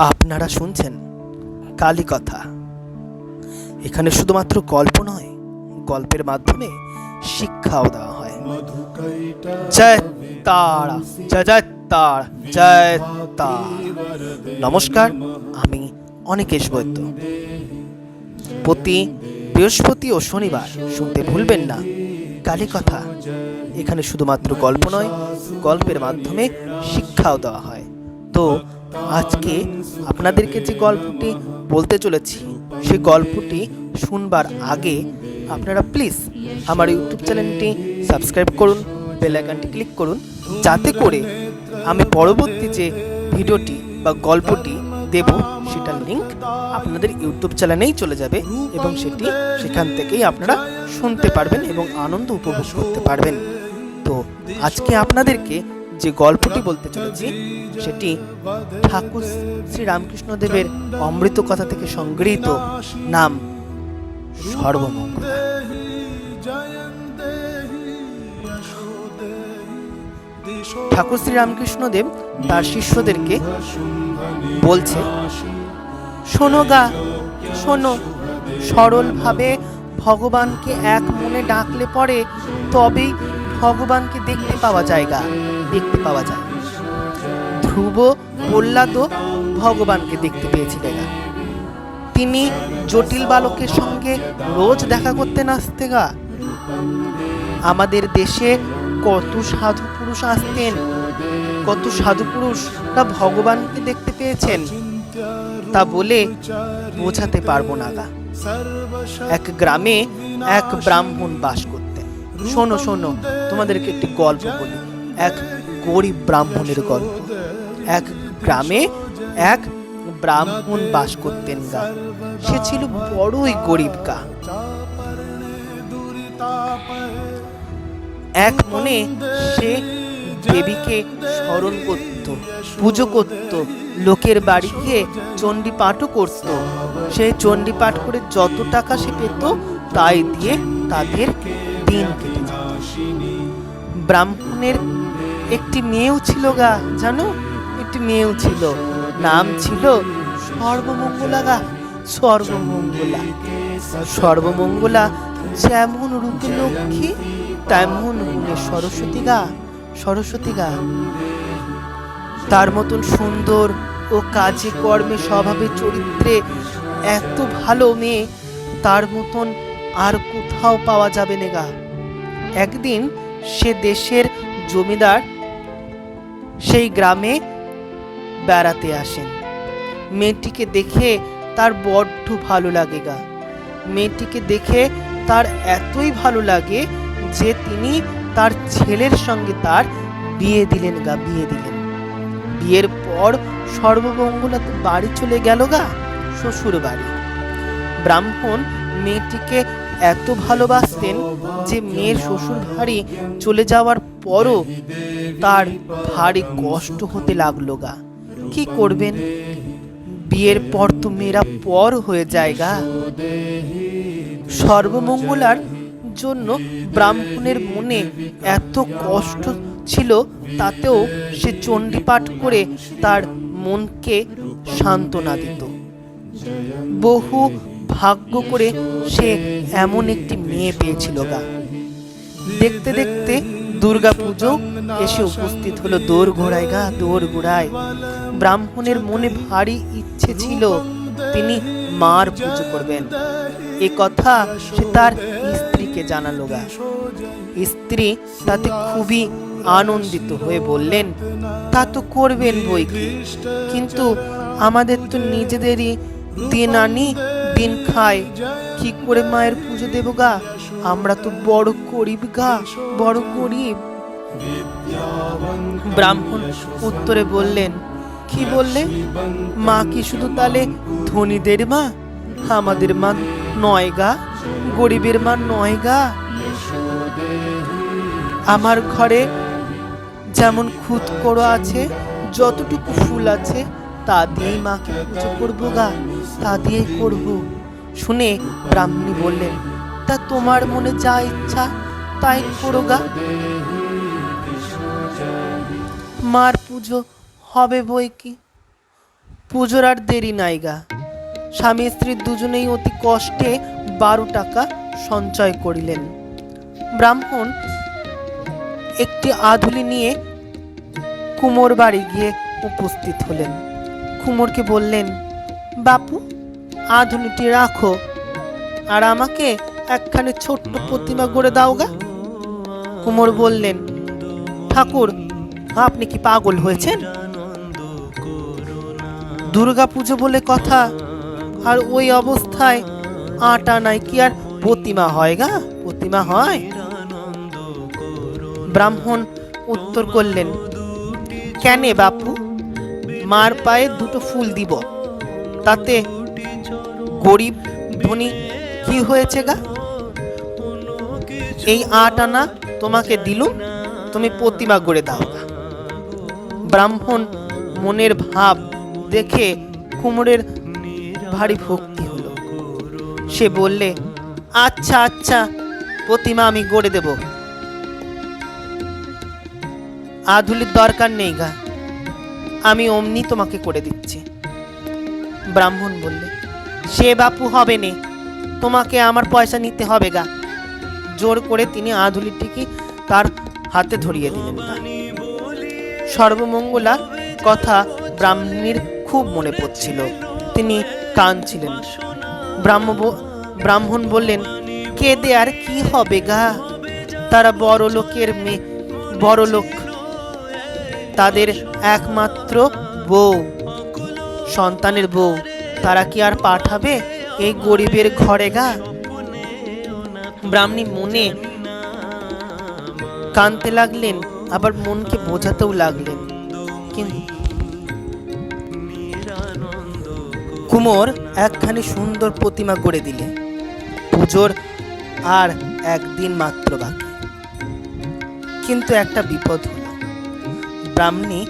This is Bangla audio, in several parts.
আপনারা শুনছেন কালী কথা। এখানে শুধুমাত্র গল্প নয়, গল্পের মাধ্যমে শিক্ষাও দেওয়া হয়। জয় তারা, জয় জয় তারা, জয় তারা। নমস্কার, আমি অনিকেশ বৈদ্য। প্রতি বৃহস্পতি ও শনিবার শুনতে ভুলবেন না কালী কথা। এখানে শুধুমাত্র গল্প নয়, গল্পের মাধ্যমে শিক্ষাও দেওয়া হয়। তো আজকে আপনাদেরকে যে গল্পটি বলতে চলেছি, সেই গল্পটি শুনবার আগে আপনারা প্লিজ আমার ইউটিউব চ্যানেলটি সাবস্ক্রাইব করুন, বেল আইকনটি ক্লিক করুন, যাতে করে আমি পরবর্তী যে ভিডিওটি বা গল্পটি দেব সেটার লিঙ্ক আপনাদের ইউটিউব চ্যানেলেই চলে যাবে এবং সেখান থেকেই আপনারা শুনতে পারবেন এবং আনন্দ উপভোগ করতে পারবেন। তো আজকে আপনাদেরকে যে গল্পটি বলতে চলেছি সেটি ঠাকুর শ্রী রামকৃষ্ণদেবের অমৃত কথা থেকে সংগৃহীত, নাম সর্বমঙ্গলা। ঠাকুর শ্রী রামকৃষ্ণদেব তার শিষ্যদেরকে বলছে, শোনো গা, শোনো, সরলভাবে ভগবানকে এক মনে ডাকলে পরে তবেই ভগবানকে দেখতে পাওয়া যায় গা, দেখতে পাওয়া যায়। ধ্রুব প্রহ্লাদও ভগবানকে দেখতে পেয়েছিলেন গা। তিনি জটিল বালকের সঙ্গে রোজ দেখা করতেন আসতে গা। আমাদের দেশে কত সাধু পুরুষ আসতেন, কত সাধু পুরুষরা ভগবানকে দেখতে পেয়েছেন, তা বলে বোঝাতে পারবো না গা। এক গ্রামে এক ব্রাহ্মণ বাস করতেন। শোনো শোনো, তোমাদেরকে একটি গল্প বলি, এক গরিব ব্রাহ্মণের গল্প। এক গ্রামে এক ব্রাহ্মণ বাস করতেন গা। সে ছিল বড়ই গরিব গা। এক মনে সে দেবীকে স্মরণ করত, পুজো করত, লোকের বাড়ি গিয়ে চণ্ডী পাঠও করত। সেই চণ্ডী পাঠ করে যত টাকা সে পেত তাই দিয়ে তাদের দিন কেটে যেত। ব্রাহ্মণের একটি মেয়েও ছিল গা, জানো, একটি মেয়েও ছিল, নাম ছিল সর্বমঙ্গলা গা। সর্বমঙ্গলা, সর্বমঙ্গলা যেমন রূপে লক্ষ্মী তেমন গুণে সরস্বতী গা, সরস্বতী গা। তার মতন সুন্দর ও কাজে কর্মে স্বভাবে চরিত্রে এত ভালো মেয়ে তার মতন আর কোথাও পাওয়া যাবে না গা। একদিন সে দেশের জমিদার সেই গ্রামে বেড়াতে আসেন। মেয়েটিকে দেখে তার বড্ড ভালো লাগে গা। মেয়েটিকে দেখে তার এতই ভালো লাগে যে তিনি তার ছেলের সঙ্গে তার বিয়ে দিলেন গা, বিয়ে দিলেন। বিয়ের পর সর্বমঙ্গলা বাড়ি চলে গেল গা, শ্বশুর বাড়ি। ব্রাহ্মণ মেয়েটিকে এত ভালোবাসতেন যে মেয়ের শ্বশুর বাড়ি চলে যাওয়ার পরও তার ভারী কষ্ট হতে লাগলো গা। কি করবেন, বিয়ের পর তো মেয়েরা পর হয়ে যায় গা। সর্বমঙ্গলার জন্য ব্রাহ্মণের মনে এত কষ্ট ছিল, তাতেও সে চণ্ডী পাঠ করে তার মনকে সান্ত্বনা দিত। বহু ভাগ্য করে সে এমন একটি মেয়ে পেয়েছিল গা। দেখতে দেখতে দুর্গা পুজো এসে উপস্থিত হলো দোরগোড়ায় গা, দোরগোড়ায়। ব্রাহ্মণের মনে ভারী ইচ্ছে ছিল তিনি মার পুজো করবেন। এ কথা সে তার স্ত্রীকে জানালো গা। স্ত্রী তাতে খুবই আনন্দিত হয়ে বললেন, তা তো করবেন বই কি, কিন্তু আমাদের তো নিজেদেরই দিন আনি দিন খাই, কি করে মায়ের পুজো দেব গা? আমরা তো বড় গরিব গা, বড় গরিব। ব্রাহ্মণ উত্তরে বললেন, কি বললে? মা কি শুধু তাহলে ধনীদের মা? আমাদের মা নয় গা, গরিবের মা নয় গা। আমার ঘরে যেমন খুদ করো আছে, যতটুকু ফুল আছে তা দিয়েই মাকে পুজো করবো গা, তা দিয়েই করবো। শুনে ব্রাহ্মণী বললেন, তা তোমার মনে যা ইচ্ছা তাই করো গা, মার পুজো হবে বই কি। পুজোর আর দেরি নাই গা। স্বামী স্ত্রী দুজনেই অতি কষ্টে 12 টাকা সঞ্চয় করিলেন। ব্রাহ্মণ একটি আধুলি নিয়ে কুমোর বাড়ি গিয়ে উপস্থিত হলেন। কুমোরকে বললেন, বাপু, আধুলিটি রাখো, আর আমাকে একখানি ছোট্ট প্রতিমা গড়ে দাও গা। কুমোর বললেন, ঠাকুর, আপনি কি পাগল হয়েছেন? দুর্গা পুজো বলে কথা, আর ওই অবস্থায় আটা নাই কি আর প্রতিমা হয় গা? প্রতিমা হয়? ব্রাহ্মণ উত্তর করলেন, কেনে বাপু, মার পায়ে 2টো ফুল দিব, তাতে গরিব ধনী কি হয়েছে গা? এই 8 আনা তোমাকে দিলুম, তুমি প্রতিমা গড়ে দাও গা। ব্রাহ্মণ মনের ভাব দেখে কুমোরের ভারী ভক্তি হলো। সে বললে, আচ্ছা আচ্ছা, প্রতিমা আমি গড়ে দেব, আধুলির দরকার নেই গা, আমি অমনি তোমাকে করে দিচ্ছি। ব্রাহ্মণ বললে, সে বাপু হবে নে, তোমাকে আমার পয়সা নিতে হবে গা। জোর করে তিনি আধুলিটিকে তার হাতে ধরিয়ে দিলেন গা। সর্বমঙ্গলা কথা ব্রাহ্মণীর খুব মনে পড়ছিল, তিনি কাঁদছিলেন। ব্রাহ্মণ বললেন, কেঁদে আর কি হবে গা, তারা বড় লোকের মেয়ে, বড় লোক, তাদের একমাত্র বউ, সন্তানের বউ, তারা কি আর পাঠাবে এই গরিবের ঘরে গা? ব্রাহ্মণী মনে কাঁদতে লাগলেন, আবার মনকে বোঝাতেও লাগলেন। কুমোর একখানি সুন্দর প্রতিমা গড়ে দিলে। পুজোর আর একদিন মাত্র বাকি, কিন্তু একটা বিপদ হলো, ব্রাহ্মণী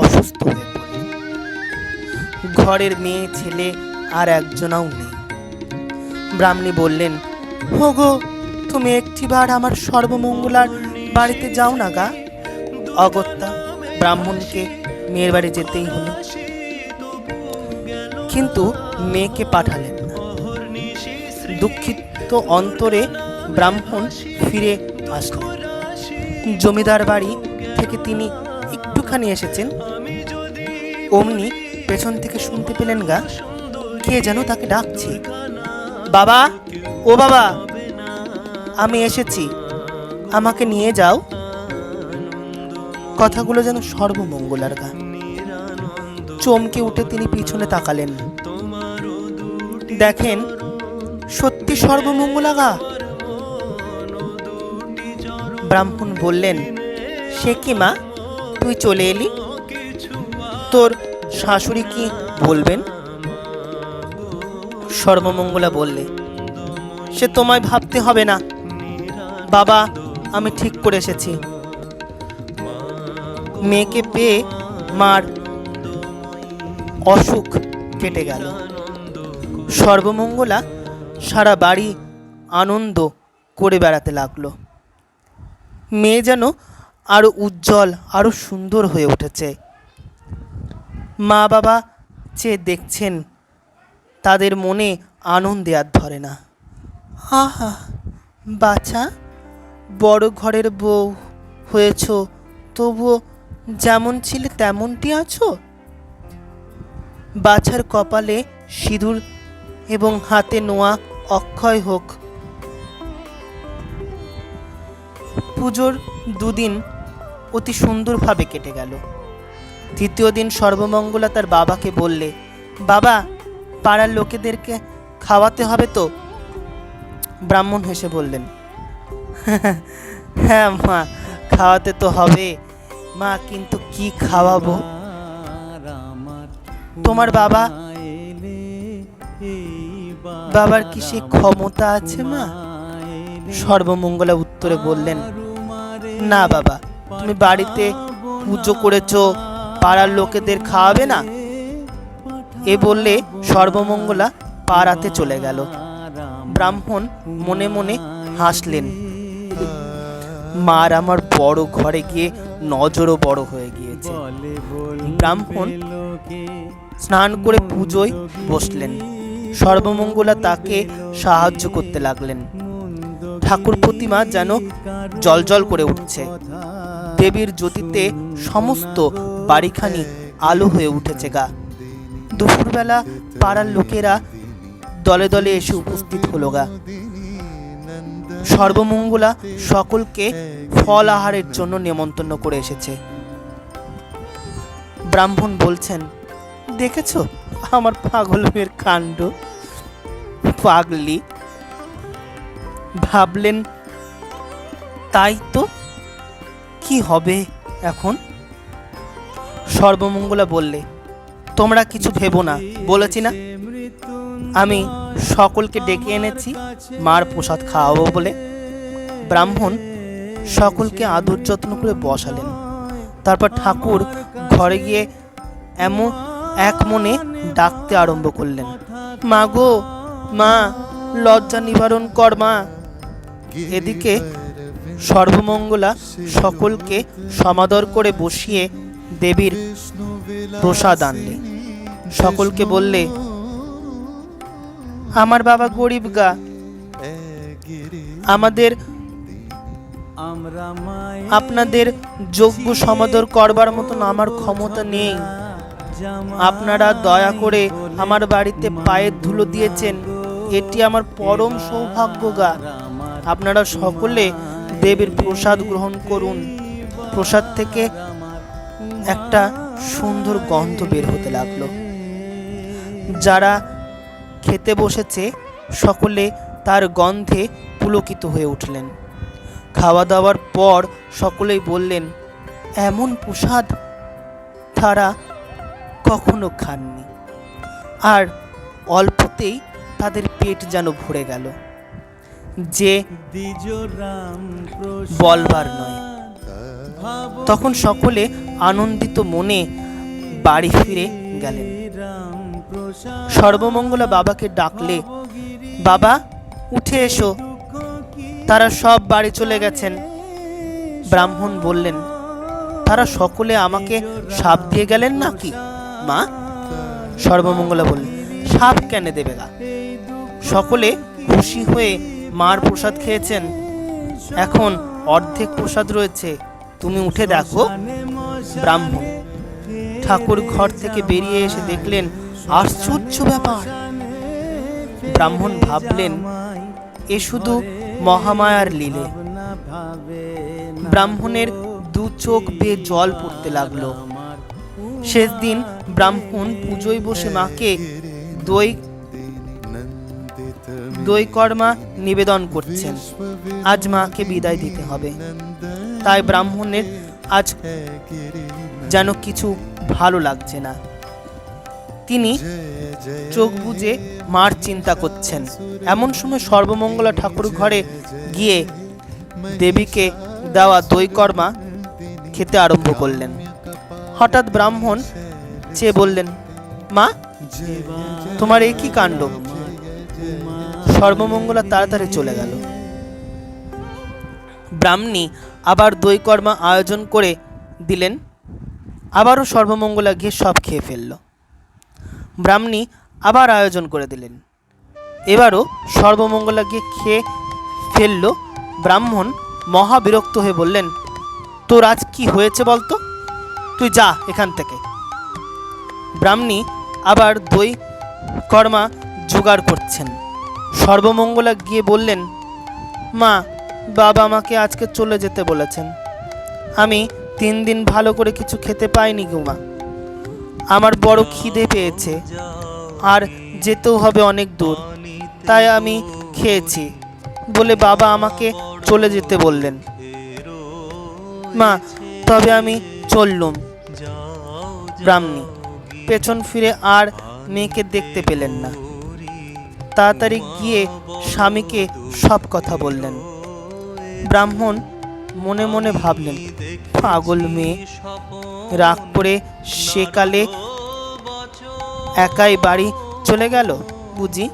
অসুস্থ হয়ে পড়লেন। ঘরের মেয়ে ছেলে আর একজনাও নেই। ব্রাহ্মণী বললেন, ওগো, তুমি একটিবার আমার সর্বমঙ্গলার বাড়িতে যাও না গা। অগত্যা ব্রাহ্মণকে মেয়ের বাড়ি যেতেই হলো, কিন্তু মেয়েকে পাঠালেন না। দুঃখিত অন্তরে ব্রাহ্মণ ফিরে আসলেন। জমিদার বাড়ি থেকে তিনি একটুখানি এসেছেন, অমনি পেছন থেকে শুনতে পেলেন গা, কে যেন তাকে ডাকছে, বাবা, ও বাবা, আমি এসেছি, আমাকে নিয়ে যাও। কথাগুলো যেন সর্বমঙ্গলার গা। চমকে উঠে তিনি পিছনে তাকালেন, দেখেন সত্যি সর্বমঙ্গলা গা। ব্রাহ্মণ বললেন, সে কি মা, তুই চলে এলি, তোর শাশুড়ি কি বলবেন? সর্বমঙ্গলা বললে, সে তোমায় ভাবতে হবে না বাবা, আমি ঠিক করে এসেছি। মেয়েকে পেয়ে মার অসুখ কেটে গেল। সর্বমঙ্গলা সারা বাড়ি আনন্দ করে বেড়াতে লাগলো। মেয়ে যেন আরো উজ্জ্বল, আরো সুন্দর হয়ে উঠেছে। মা বাবা চেয়ে দেখছেন, তাদের মনে আনন্দে আর ধরে না। আহা বাছা, বড় ঘরের বউ হয়েছ, তবুও যেমন ছিলে তেমনটি আছো। বাছার কপালে সিঁদুর এবং হাতে নোয়া অক্ষয় হোক। পুজোর 2 দিন অতি সুন্দরভাবে কেটে গেল। 3য় দিন সর্বমঙ্গলা তার বাবাকে বললে, বাবা, পাড়ার লোকেদেরকে খাওয়াতে হবে তো? ব্রাহ্মণ হেসে বললেন, হ্যাঁ মা, খাওয়াতে তো হবে মা, কিন্তু কি খাওয়াবো? তোমার বাবার কি সে ক্ষমতা আছে মা? সর্বমঙ্গলা উত্তরে বললেন, না বাবা, তুমি বাড়িতে পুজো করেছো, পাড়ার লোকেদের খাওয়াবে না? এ বললে সর্বমঙ্গলা পাড়াতে চলে গেল। ব্রাহ্মণ মনে মনে হাসলেন, মার আমার বড় ঘরে গিয়ে নজরও বড় হয়ে গিয়েছে। ব্রাহ্মণ স্নান করে পুজোয় বসলেন। সর্বমঙ্গলা তাকে সাহায্য করতে লাগলেন। ঠাকুর প্রতিমা যেন জ্বলজ্বল করে উঠছে। দেবীর জ্যোতিতে সমস্ত বাড়িখানি আলো হয়ে উঠেছে গা। দুপুরবেলা পাড়ার লোকেরা দলে দলে এসে উপস্থিত হলো গা। সর্বমঙ্গলা সকলকে ফল আহারের জন্য নেমন্তন্ন করে এসেছে। ব্রাহ্মণ বলছেন, দেখেছো আমার পাগল মেয়ের কাণ্ড। পাগলি ভাবলেন, তাই তো, কি হবে এখন? সর্বমঙ্গলা বললে, তোমরা কিছু ভেবো না, বলেছি না আমি সকলকে ডেকে এনেছি মার প্রসাদ খাওয়াবো বলে। ব্রাহ্মণ সকলকে আদর যত্ন করে বসালেন। তারপর ঠাকুর ঘরে গিয়ে এমন এক মনে ডাকতে আরম্ভ করলেন, মা গো মা, লজ্জা নিবারণ কর মা। এদিকে সর্বমঙ্গলা সকলকে সমাদর করে বসিয়ে দেবীর প্রসাদ আনলে। সকলকে বললে, আমার বাবা গরিব গা, আমাদের আপনাদের যোগ্য সমাদর করবার মতন আমার ক্ষমতা নেই। আপনারা দয়া করে আমার বাড়িতে পায়ের ধুলো দিয়েছেন, এটি আমার পরম সৌভাগ্য গা। আপনারা সকলে দেবীর প্রসাদ গ্রহণ করুন। প্রসাদ থেকে একটা সুন্দর গন্ধ বের হতে লাগলো। যারা খেতে বসেছে সকলে তার গন্ধে পুলকিত হয়ে উঠলেন। খাওয়া দাওয়ার পর সকলেই বললেন, এমন প্রসাদ তারা কখনো খাননি। আর অল্পতেই তাদের পেট যেন ভরে গেল, যে বলবার নয়। তখন সকলে আনন্দিত মনে বাড়ি ফিরে গেলেন। সর্বমঙ্গলা বাবাকে ডাকলে, বাবা উঠে এসো, তারা সব বাড়ি চলে গেছেন। ব্রাহ্মণ বললেন, তারা সকলে আমাকে শাপ দিয়ে গেলেন নাকি মা? সর্বমঙ্গলা বললেন, শাপ কেন দেবে গা? সকলে খুশি হয়ে মার প্রসাদ খেয়েছেন, এখন অর্ধেক প্রসাদ রয়েছে, তুমি উঠে দেখো। ব্রাহ্মণ ঠাকুর ঘর থেকে বেরিয়ে এসে দেখলেন আশ্চর্য ব্যাপার। ব্রাহ্মণ ভাবলেন, এ শুধু মহামায়ার লীলে। ব্রাহ্মণের দু চোখ বেয়ে জল পড়তে লাগলো। শেষ দিন ব্রাহ্মণ পুজোয় বসে মাকে দই কর্মা নিবেদন করছেন। আজ মাকে বিদায় দিতে হবে, তাই ব্রাহ্মণের আজ যেন কিছু ভালো লাগছে না। তিনি চোখ বুজে মার চিন্তা করছেন। এমন সময় সর্বমঙ্গলা ঠাকুর ঘরে গিয়ে দেবীকে দেওয়া দই কর্মা খেতে আরম্ভ করলেন। হঠাৎ ব্রাহ্মণ চেয়ে বললেন, মা তোমার এই কি কাণ্ড? সর্বমঙ্গলা তাড়াতাড়ি চলে গেল। ব্রাহ্মণী আবার দই কর্মা আয়োজন করে দিলেন। আবারও সর্বমঙ্গলা গিয়ে সব খেয়ে ফেলল। ব্রাহ্মণী আবার আয়োজন করে দিলেন। এবারও সর্বমঙ্গলা গিয়ে খেয়ে ফেলল। ব্রাহ্মণ মহা বিরক্ত হয়ে বললেন, তোর আজ কি হয়েছে বলতো? তুই যা এখান থেকে। ব্রাহ্মণী আবার দই কর্মা জোগাড় করছেন। সর্বমঙ্গলা গিয়ে বললেন, মা বাবা আমাকে আজকে চলে যেতে বলেছেন। আমি 3 দিন ভালো করে কিছু খেতে পাইনি গো মা। আমার বড় খিদে পেয়েছে, আর যেতেও হবে অনেক দূর, তাই আমি খেয়েছি বলে বাবা আমাকে চলে যেতে বললেন। মা তবে আমি চললুম। ব্রাহ্মণী পেছন ফিরে আর মেয়েকে দেখতে পেলেন না। তাড়াতাড়ি গিয়ে স্বামীকে সব কথা বললেন। ব্রাহ্মণ মনে মনে ভাবলেন, পাগল মেয়ে, রাগ করে সেকালে একাই বাড়ি চলে গেল বুঝি।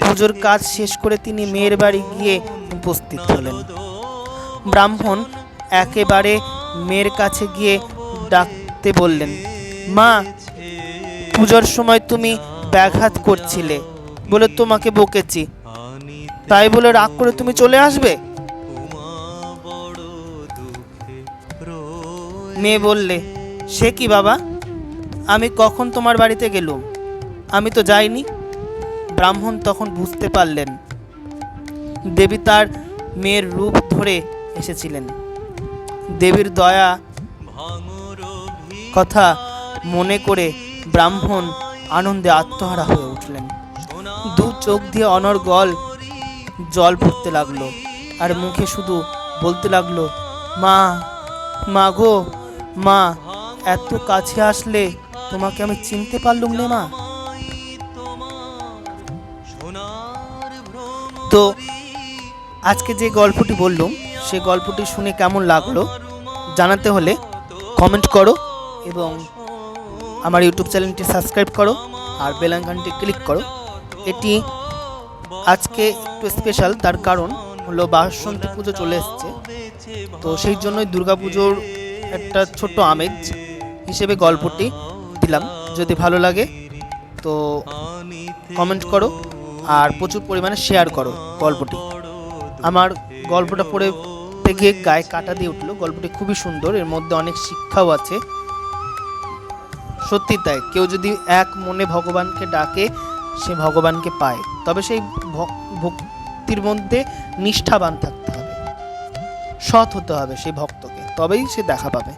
পুজোর কাজ শেষ করে তিনি মেয়ের বাড়ি গিয়ে উপস্থিত হলেন। ব্রাহ্মণ একেবারে মেয়ের কাছে গিয়ে ডাকতে বললেন, মা পুজোর সময় তুমি ব্যাঘাত করছিলে বলে তোমাকে বকেছি, তাই বলে রাগ করে তুমি চলে আসবে? মেয়ে বললে, সে কি বাবা, আমি কখন তোমার বাড়িতে গেলুম? আমি তো যাইনি। ব্রাহ্মণ তখন বুঝতে পারলেন দেবী তার মেয়ের রূপ ধরে এসেছিলেন। দেবীর দয়া কথা মনে করে ব্রাহ্মণ আনন্দে আত্মহারা হয়ে উঠলেন। দু চোখ দিয়ে অনর্গল জল পড়তে লাগলো, আর মুখে শুধু বলতে লাগলো, মা, মা গো মা, এত কাছে আসলে তোমাকে আমি চিনতে পারলুম না মা। তো আজকে যে গল্পটি বললাম সে গল্পটি শুনে কেমন লাগলো জানাতে হলে কমেন্ট করো এবং আমার ইউটিউব চ্যানেলটি সাবস্ক্রাইব করো আর বেল আইকনটি ক্লিক করো। এটি আজকে একটু স্পেশাল, তার কারণ হলো বাসন্তী পুজো চলে এসছে, তো সেই জন্যই দুর্গাপুজোর একটা ছোট্ট আমেজ হিসেবে গল্পটি দিলাম। যদি ভালো লাগে তো কমেন্ট করো আর প্রচুর পরিমাণে শেয়ার করো গল্পটি। আমার গল্পটা পড়ে থেকে গায়ে কাটা দিয়ে উঠলো। গল্পটি খুবই সুন্দর, এর মধ্যে অনেক শিক্ষাও আছে। সত্যি তাই, কেউ যদি এক মনে ভগবানকে ডাকে সে ভগবানকে পায়, তবে সেই ভক্তির মধ্যে নিষ্ঠাবান থাকতে হবে, সৎ হতে হবে সেই ভক্তকে, তবেই সে দেখা পাবে।